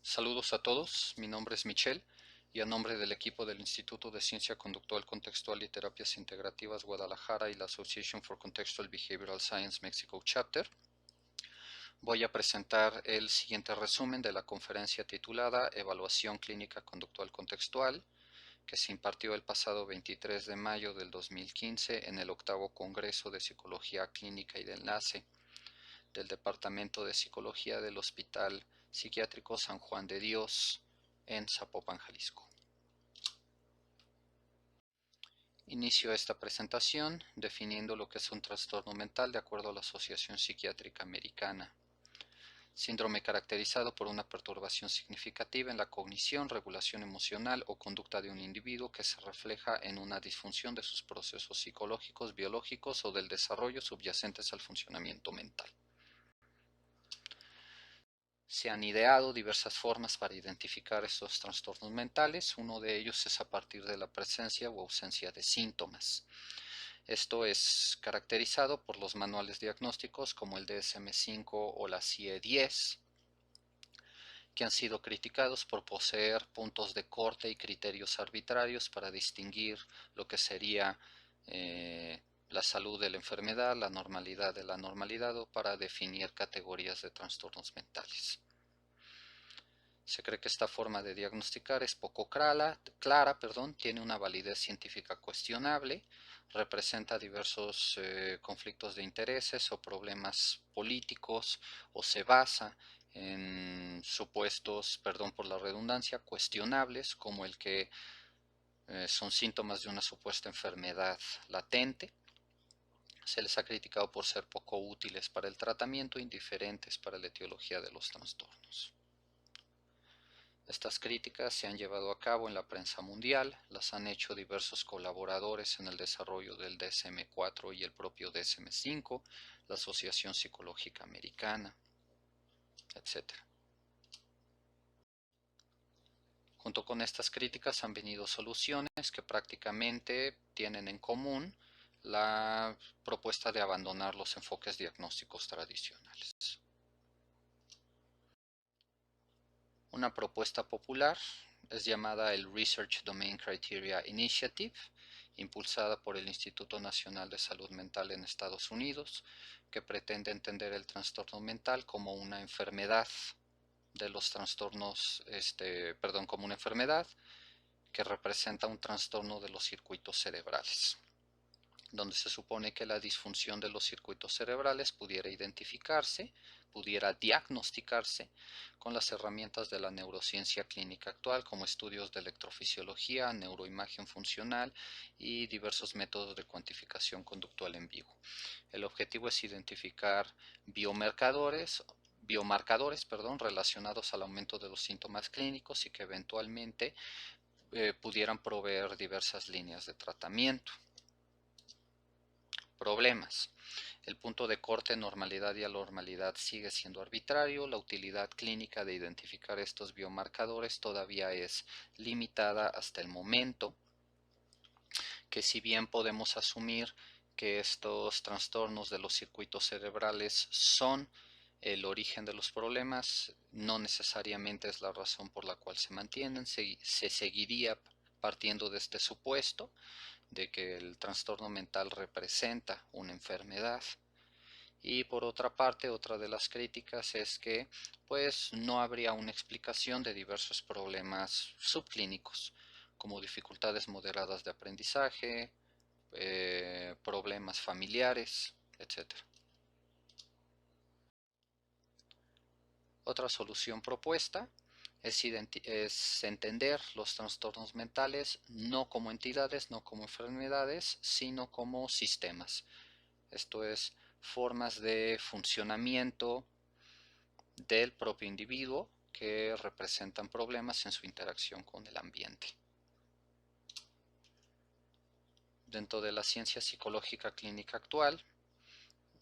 Saludos a todos, mi nombre es Michelle y a nombre del equipo del Instituto de Ciencia Conductual, Contextual y Terapias Integrativas Guadalajara y la Association for Contextual Behavioral Science Mexico Chapter, voy a presentar el siguiente resumen de la conferencia titulada Evaluación Clínica Conductual Contextual, que se impartió el pasado 23 de mayo del 2015 en el 8º Congreso de Psicología Clínica y de Enlace del Departamento de Psicología del Hospital Psiquiátrico San Juan de Dios en Zapopan, Jalisco. Inicio esta presentación definiendo lo que es un trastorno mental de acuerdo a la Asociación Psiquiátrica Americana. Síndrome caracterizado por una perturbación significativa en la cognición, regulación emocional o conducta de un individuo que se refleja en una disfunción de sus procesos psicológicos, biológicos o del desarrollo subyacentes al funcionamiento mental. Se han ideado diversas formas para identificar estos trastornos mentales. Uno de ellos es a partir de la presencia o ausencia de síntomas. Esto es caracterizado por los manuales diagnósticos como el DSM-5 o la CIE-10, que han sido criticados por poseer puntos de corte y criterios arbitrarios para distinguir lo que sería la salud de la enfermedad, la normalidad de la anormalidad o para definir categorías de trastornos mentales. Se cree que esta forma de diagnosticar es poco clara, tiene una validez científica cuestionable, representa diversos conflictos de intereses o problemas políticos o se basa en supuestos, perdón por la redundancia, cuestionables como el que son síntomas de una supuesta enfermedad latente. Se les ha criticado por ser poco útiles para el tratamiento e indiferentes para la etiología de los trastornos. Estas críticas se han llevado a cabo en la prensa mundial, las han hecho diversos colaboradores en el desarrollo del DSM-4 y el propio DSM-5, la Asociación Psicológica Americana, etc. Junto con estas críticas han venido soluciones que prácticamente tienen en común la propuesta de abandonar los enfoques diagnósticos tradicionales. Una propuesta popular es llamada el Research Domain Criteria Initiative, impulsada por el Instituto Nacional de Salud Mental en Estados Unidos, que pretende entender el trastorno mental como una enfermedad de los trastornos, como una enfermedad que representa un trastorno de los circuitos cerebrales, donde se supone que la disfunción de los circuitos cerebrales pudiera identificarse, pudiera diagnosticarse con las herramientas de la neurociencia clínica actual, como estudios de electrofisiología, neuroimagen funcional y diversos métodos de cuantificación conductual en vivo. El objetivo es identificar biomarcadores relacionados al aumento de los síntomas clínicos y que eventualmente pudieran proveer diversas líneas de tratamiento. Problemas. El punto de corte normalidad y anormalidad sigue siendo arbitrario. La utilidad clínica de identificar estos biomarcadores todavía es limitada hasta el momento, que si bien podemos asumir que estos trastornos de los circuitos cerebrales son el origen de los problemas, no necesariamente es la razón por la cual se mantienen. Se seguiría partiendo de este supuesto de que el trastorno mental representa una enfermedad. Y por otra parte, otra de las críticas es que pues no habría una explicación de diversos problemas subclínicos, como dificultades moderadas de aprendizaje, problemas familiares, etc. Otra solución propuesta es entender los trastornos mentales no como entidades, no como enfermedades, sino como sistemas. Esto es, formas de funcionamiento del propio individuo que representan problemas en su interacción con el ambiente. Dentro de la ciencia psicológica clínica actual,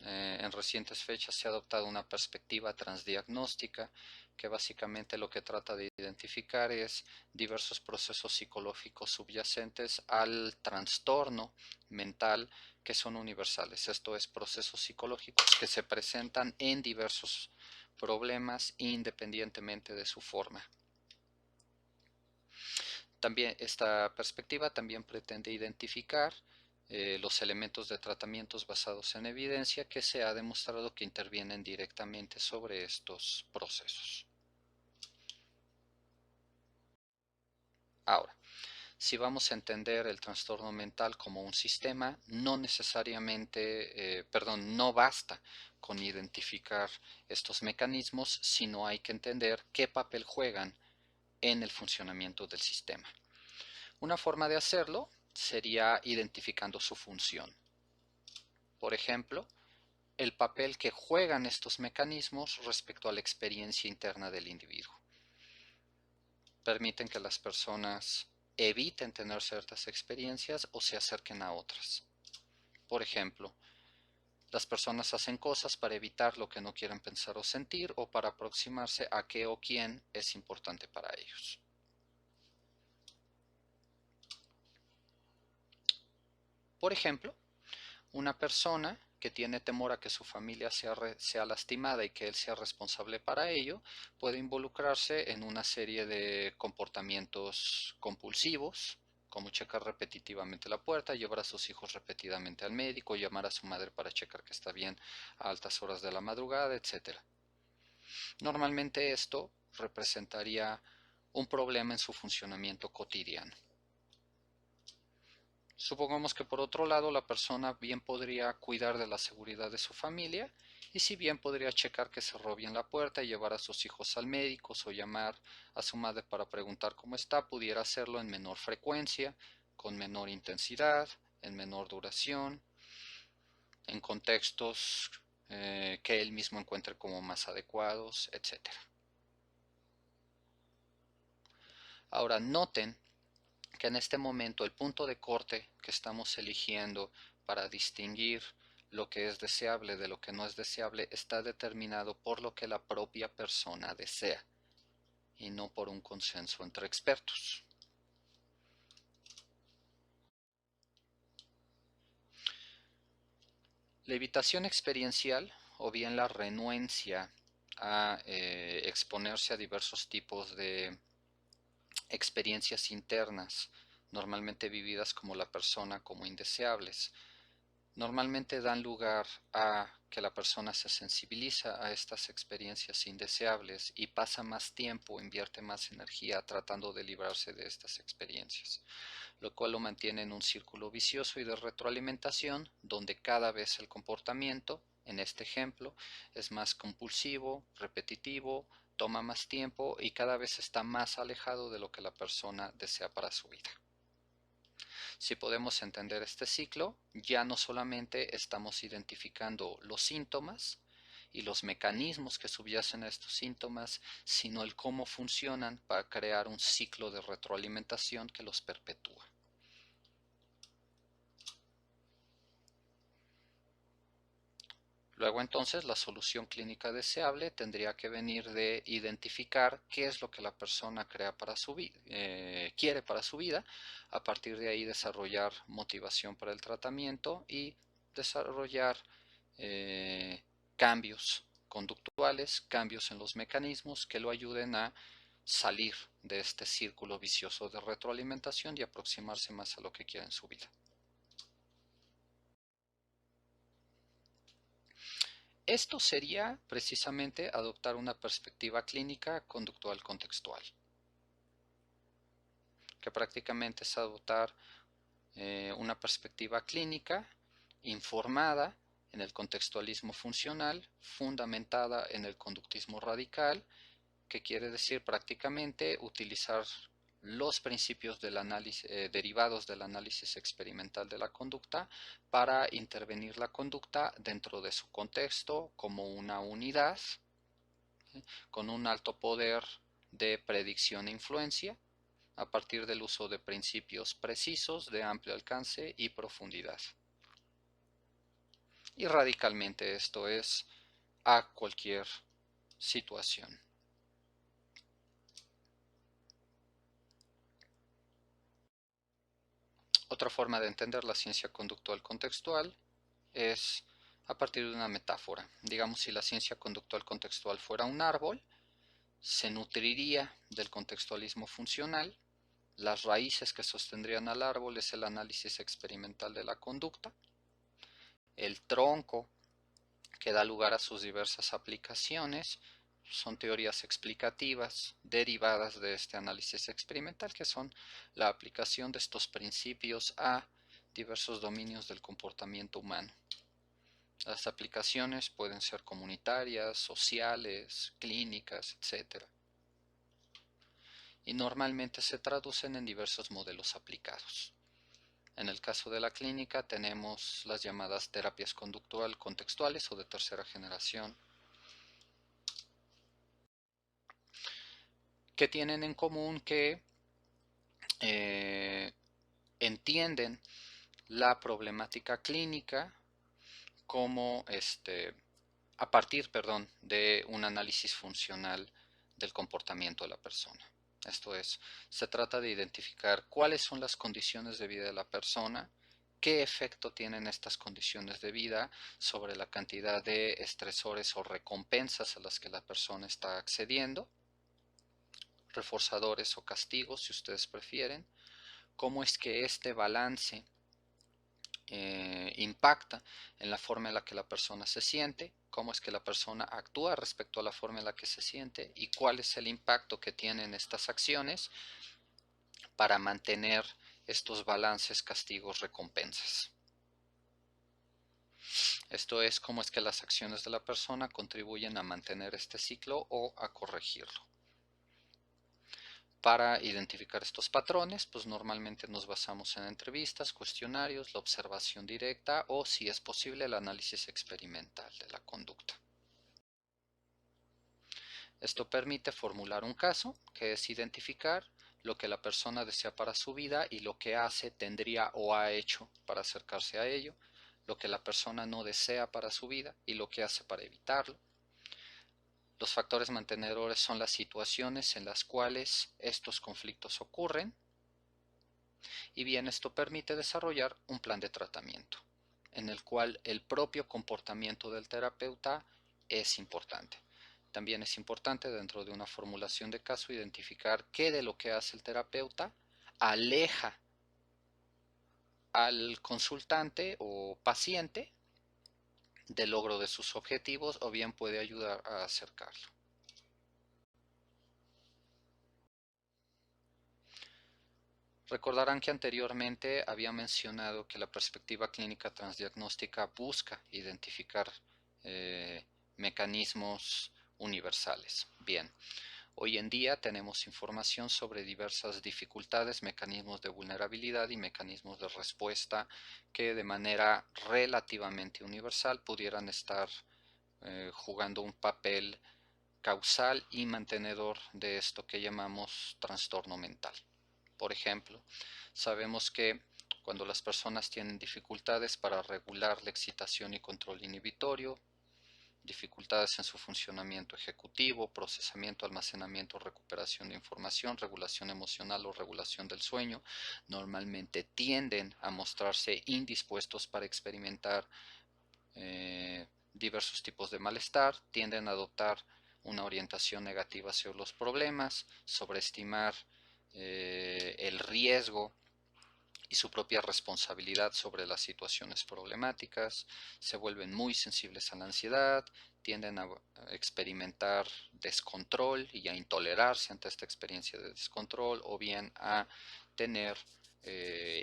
en recientes fechas se ha adoptado una perspectiva transdiagnóstica que básicamente lo que trata de identificar es diversos procesos psicológicos subyacentes al trastorno mental que son universales. Esto es, procesos psicológicos que se presentan en diversos problemas independientemente de su forma. También esta perspectiva también pretende identificar los elementos de tratamientos basados en evidencia que se ha demostrado que intervienen directamente sobre estos procesos. Ahora, si vamos a entender el trastorno mental como un sistema, no necesariamente, no basta con identificar estos mecanismos, sino hay que entender qué papel juegan en el funcionamiento del sistema. Una forma de hacerlo sería identificando su función. Por ejemplo, el papel que juegan estos mecanismos respecto a la experiencia interna del individuo. Permiten que las personas eviten tener ciertas experiencias o se acerquen a otras. Por ejemplo, las personas hacen cosas para evitar lo que no quieren pensar o sentir o para aproximarse a qué o quién es importante para ellos. Por ejemplo, una persona que tiene temor a que su familia sea lastimada y que él sea responsable para ello, puede involucrarse en una serie de comportamientos compulsivos, como checar repetitivamente la puerta, llevar a sus hijos repetidamente al médico, llamar a su madre para checar que está bien a altas horas de la madrugada, etc. Normalmente esto representaría un problema en su funcionamiento cotidiano. Supongamos que por otro lado la persona bien podría cuidar de la seguridad de su familia y si bien podría checar que cerró bien la puerta y llevar a sus hijos al médico o llamar a su madre para preguntar cómo está, pudiera hacerlo en menor frecuencia, con menor intensidad, en menor duración, en contextos que él mismo encuentre como más adecuados, etc. Ahora noten que en este momento el punto de corte que estamos eligiendo para distinguir lo que es deseable de lo que no es deseable está determinado por lo que la propia persona desea y no por un consenso entre expertos. La evitación experiencial o bien la renuencia a exponerse a diversos tipos de experiencias internas, normalmente vividas como la persona como indeseables, normalmente dan lugar a que la persona se sensibiliza a estas experiencias indeseables y pasa más tiempo, invierte más energía tratando de librarse de estas experiencias, lo cual lo mantiene en un círculo vicioso y de retroalimentación donde cada vez el comportamiento, en este ejemplo, es más compulsivo, repetitivo, toma más tiempo y cada vez está más alejado de lo que la persona desea para su vida. Si podemos entender este ciclo, ya no solamente estamos identificando los síntomas y los mecanismos que subyacen a estos síntomas, sino el cómo funcionan para crear un ciclo de retroalimentación que los perpetúa. Luego entonces la solución clínica deseable tendría que venir de identificar qué es lo que la persona quiere para su vida, a partir de ahí desarrollar motivación para el tratamiento y desarrollar eh, cambios conductuales, cambios en los mecanismos que lo ayuden a salir de este círculo vicioso de retroalimentación y aproximarse más a lo que quiere en su vida. Esto sería precisamente adoptar una perspectiva clínica conductual contextual, que prácticamente es adoptar una perspectiva clínica informada en el contextualismo funcional, fundamentada en el conductismo radical, que quiere decir prácticamente utilizar los principios del análisis, derivados del análisis experimental de la conducta para intervenir la conducta dentro de su contexto como una unidad con un alto poder de predicción e influencia a partir del uso de principios precisos de amplio alcance y profundidad. Y radicalmente esto es a cualquier situación. Otra forma de entender la ciencia conductual contextual es a partir de una metáfora. Digamos, si la ciencia conductual contextual fuera un árbol, se nutriría del contextualismo funcional. Las raíces que sostendrían al árbol es el análisis experimental de la conducta. El tronco que da lugar a sus diversas aplicaciones son teorías explicativas derivadas de este análisis experimental, que son la aplicación de estos principios a diversos dominios del comportamiento humano. Las aplicaciones pueden ser comunitarias, sociales, clínicas, etc. Y normalmente se traducen en diversos modelos aplicados. En el caso de la clínica tenemos las llamadas terapias conductual contextuales o de tercera generación, que tienen en común que entienden la problemática clínica como a partir, de un análisis funcional del comportamiento de la persona. Esto es, se trata de identificar cuáles son las condiciones de vida de la persona, qué efecto tienen estas condiciones de vida sobre la cantidad de estresores o recompensas a las que la persona está accediendo, reforzadores o castigos si ustedes prefieren, cómo es que este balance impacta en la forma en la que la persona se siente, cómo es que la persona actúa respecto a la forma en la que se siente y cuál es el impacto que tienen estas acciones para mantener estos balances, castigos, recompensas. Esto es cómo es que las acciones de la persona contribuyen a mantener este ciclo o a corregirlo. Para identificar estos patrones, pues normalmente nos basamos en entrevistas, cuestionarios, la observación directa o, si es posible, el análisis experimental de la conducta. Esto permite formular un caso, que es identificar lo que la persona desea para su vida y lo que hace, tendría o ha hecho para acercarse a ello, lo que la persona no desea para su vida y lo que hace para evitarlo. Los factores mantenedores son las situaciones en las cuales estos conflictos ocurren, y bien, esto permite desarrollar un plan de tratamiento, en el cual el propio comportamiento del terapeuta es importante. También es importante, dentro de una formulación de caso, identificar qué de lo que hace el terapeuta aleja al consultante o paciente del logro de sus objetivos, o bien puede ayudar a acercarlo. Recordarán que anteriormente había mencionado que la perspectiva clínica transdiagnóstica busca identificar mecanismos universales. Bien, hoy en día tenemos información sobre diversas dificultades, mecanismos de vulnerabilidad y mecanismos de respuesta que de manera relativamente universal pudieran estar jugando un papel causal y mantenedor de esto que llamamos trastorno mental. Por ejemplo, sabemos que cuando las personas tienen dificultades para regular la excitación y control inhibitorio, dificultades en su funcionamiento ejecutivo, procesamiento, almacenamiento, recuperación de información, regulación emocional o regulación del sueño, normalmente tienden a mostrarse indispuestos para experimentar diversos tipos de malestar, tienden a adoptar una orientación negativa hacia los problemas, sobreestimar el riesgo y su propia responsabilidad sobre las situaciones problemáticas, se vuelven muy sensibles a la ansiedad, tienden a experimentar descontrol y a intolerarse ante esta experiencia de descontrol, o bien a tener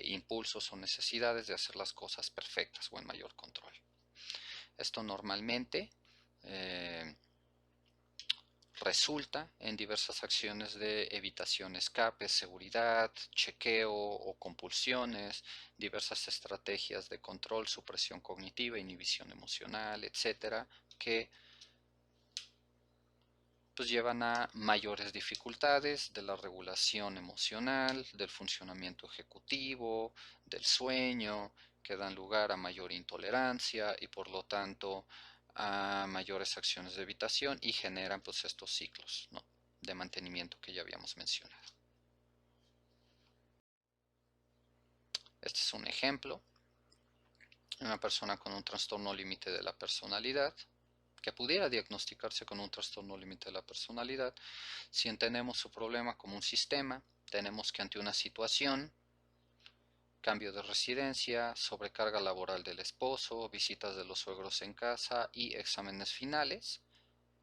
impulsos o necesidades de hacer las cosas perfectas o en mayor control. Esto normalmente resulta en diversas acciones de evitación, escape, seguridad, chequeo o compulsiones, diversas estrategias de control, supresión cognitiva, inhibición emocional, etcétera, que pues llevan a mayores dificultades de la regulación emocional, del funcionamiento ejecutivo, del sueño, que dan lugar a mayor intolerancia y por lo tanto a mayores acciones de evitación y generan pues estos ciclos, ¿no?, de mantenimiento que ya habíamos mencionado. Este es un ejemplo una persona con un trastorno límite de la personalidad, que pudiera diagnosticarse con un trastorno límite de la personalidad, si entendemos su problema como un sistema, tenemos que ante una situación, cambio de residencia, sobrecarga laboral del esposo, visitas de los suegros en casa y exámenes finales,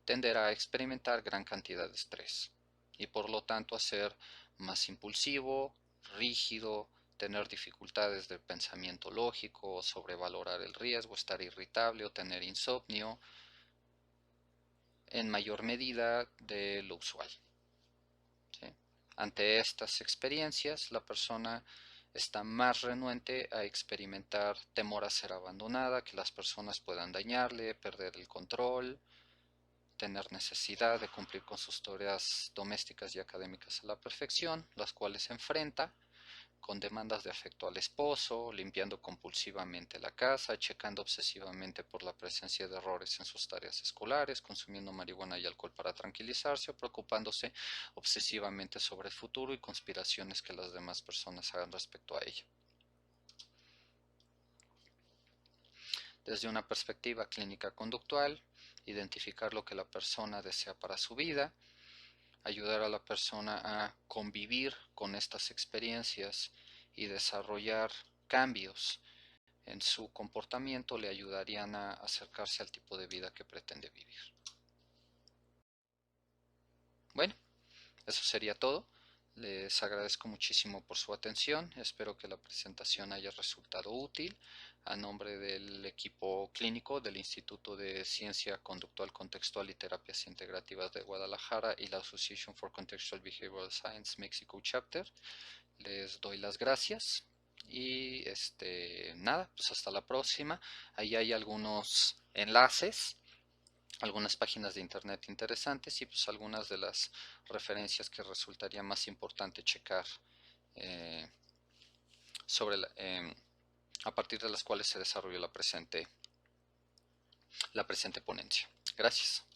tenderá a experimentar gran cantidad de estrés y por lo tanto a ser más impulsivo, rígido, tener dificultades de pensamiento lógico, sobrevalorar el riesgo, estar irritable o tener insomnio en mayor medida de lo usual. ¿Sí? Ante estas experiencias, la persona está más renuente a experimentar temor a ser abandonada, que las personas puedan dañarle, perder el control, tener necesidad de cumplir con sus tareas domésticas y académicas a la perfección, las cuales se enfrenta con demandas de afecto al esposo, limpiando compulsivamente la casa, checando obsesivamente por la presencia de errores en sus tareas escolares, consumiendo marihuana y alcohol para tranquilizarse o preocupándose obsesivamente sobre el futuro y conspiraciones que las demás personas hagan respecto a ella. Desde una perspectiva clínica conductual, identificar lo que la persona desea para su vida, ayudar a la persona a convivir con estas experiencias y desarrollar cambios en su comportamiento le ayudarían a acercarse al tipo de vida que pretende vivir. Bueno, eso sería todo. Les agradezco muchísimo por su atención. Espero que la presentación haya resultado útil. A nombre del equipo clínico del Instituto de Ciencia Conductual Contextual y Terapias Integrativas de Guadalajara y la Association for Contextual Behavioral Science Mexico Chapter, les doy las gracias. Y nada, pues hasta la próxima. Ahí hay algunos enlaces, algunas páginas de internet interesantes y pues algunas de las referencias que resultaría más importante checar eh, sobre a partir de las cuales se desarrolló la presente ponencia. Gracias.